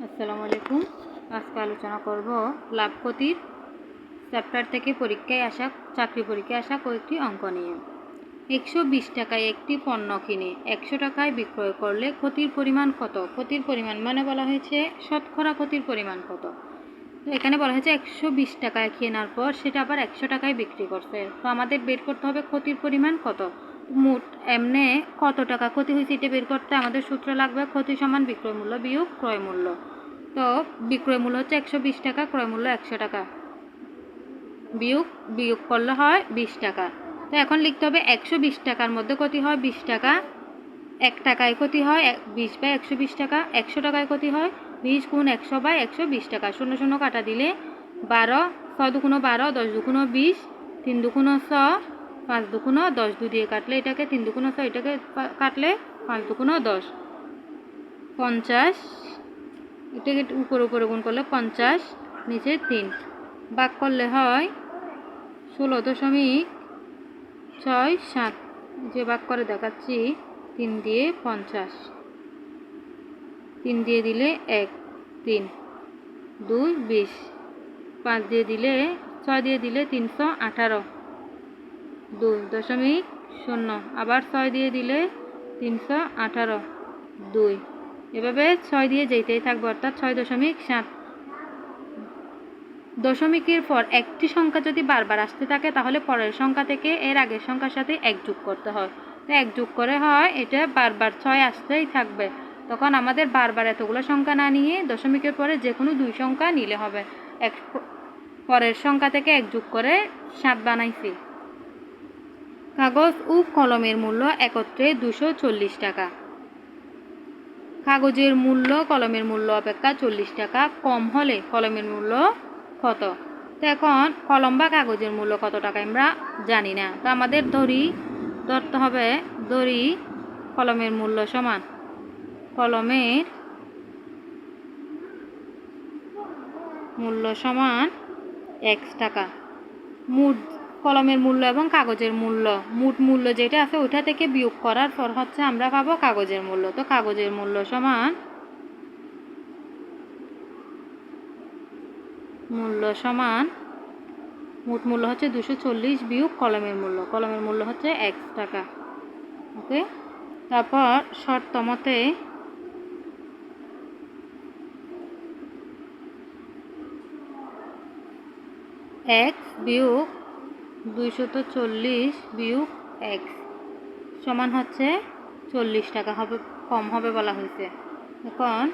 আসসালামু আলাইকুম। আজকে আলোচনা করব লাভ ক্ষতির চ্যাপ্টার থেকে চাকরি পরীক্ষায় আসা কয়েকটি অঙ্ক নিয়ে। 120 টাকায় একটি পণ্য কিনে 100 টাকায় বিক্রয় করলে ক্ষতির পরিমাণ কত? ক্ষতির পরিমাণ মানে বলা হয়েছে শতকরা ক্ষতির পরিমাণ কত। তো এখানে বলা হয়েছে 120 টাকায় কেনার পর সেটা আবার 100 টাকায় বিক্রি করছে। তো আমাদের বের করতে হবে ক্ষতির পরিমাণ কত। মোট এমনে কত টাকা ক্ষতি হয়েছে এটা বের করতে আমাদের সূত্র লাগবে ক্ষতি সমান বিক্রয় মূল্য বিয়োগ ক্রয় মূল্য। তো বিক্রয় মূল্য হচ্ছে 120 টাকা, ক্রয় মূল্য 100 টাকা, বিয়োগ করলে হয় 20 টাকা। তো এখন লিখতে হবে 120 টাকার মধ্যে ক্ষতি হয় 20 টাকা, 1 টাকায় ক্ষতি হয় 20/120 টাকা, 100 টাকায় ক্ষতি হয় 20 গুণ 100/120 টাকা। 0 0 কাটা দিলে 12, 6 দুগুণ 12, 10 দুগুণ 20, 3 দুগুণ 6, 5 দুগুণ 10, 2 দিয়ে কাটলে এটাকে 3 দুগুণ 6, এটাকে কাটলে 5 দুগুণ 10, 50। এটাকে উপরে গুণ করলে 50, নিচে 3 ভাগ করলে হয় 16.67। যে ভাগ করে দেখাচ্ছি 3 দিয়ে 50, 3 দিয়ে দিলে 1, 3, 2, 20, 5 দিয়ে দিলে 6 দিয়ে দিলে 318, 2.0, আবার 6 দিয়ে দিলে 318, 2, এভাবে 6 দিয়ে যেতেই থাকবে, অর্থাৎ 6.7। দশমিকের পর একটি সংখ্যা যদি বারবার আসতে থাকে তাহলে পরের সংখ্যা থেকে এর আগের সংখ্যার সাথে 1 যোগ করতে হয়। তো 1 যোগ করে হয় এটা বারবার 6 আসতেই থাকবে। তখন আমাদের বারবার এতগুলো সংখ্যা না নিয়ে দশমিকের পরে যে কোনো 2 সংখ্যা নিলে হবে। পরের সংখ্যা থেকে 1 যোগ করে 7 বানাইছি। কাগজ ও কলমের মূল্য একত্রে 240 টাকা। কাগজের মূল্য কলমের মূল্য অপেক্ষা 40 টাকা কম হলে কলমের মূল্য কত? তো এখন কলম বা কাগজের মূল্য কত টাকা আমরা জানি না। তো আমাদের ধরতে হবে কলমের মূল্য সমান x টাকা। মোট কলমের মূল্য এবং কাগজের মূল্য, মোট মূল্য যেটা আছে ওইটা থেকে বিয়োগ করার পর হচ্ছে আমরা পাবো কাগজের মূল্য। তো কাগজের মূল্য সমান মোট মূল্য হচ্ছে 240 বিয়োগ কলমের মূল্য হচ্ছে x টাকা। ওকে, তারপর শর্ত মতে x বিয়োগ 240 বিয়োগ x সমান হচ্ছে 40 টাকা হবে, কম হবে বলা হয়েছে। এখন